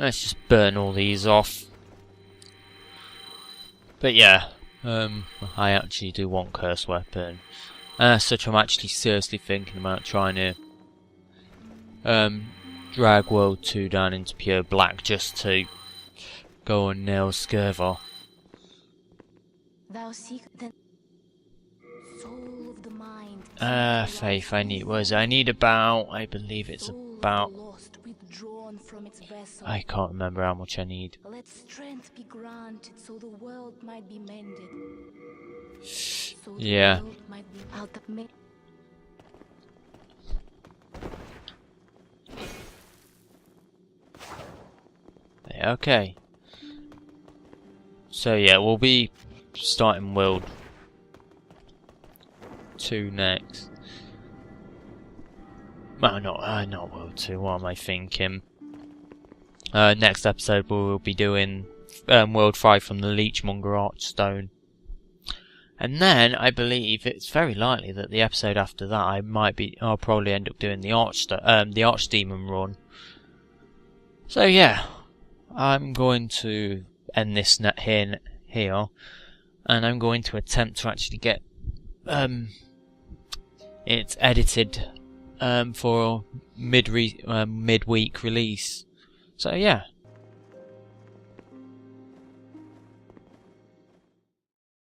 Let's just burn all these off. But yeah, I actually do want Curse Weapon. As such, I'm actually seriously thinking about trying to drag World 2 down into pure black just to go and nail Scurvor. Thou seek then soul of the mind. Faith, I need about, I believe it's about, I can't remember how much I need. Let strength be granted so the world might be mended. So the Yeah. world might be out of me. Okay. So yeah, we'll be starting World 2 next. Well, not World 2, what am I thinking? Next episode we'll be doing World 5 from the Leechmonger Archstone. And then, I believe, it's very likely that the episode after that I'll probably end up doing the Archdemon run. So yeah, I'm going to end this here, and I'm going to attempt to actually get it edited for midweek release. So yeah,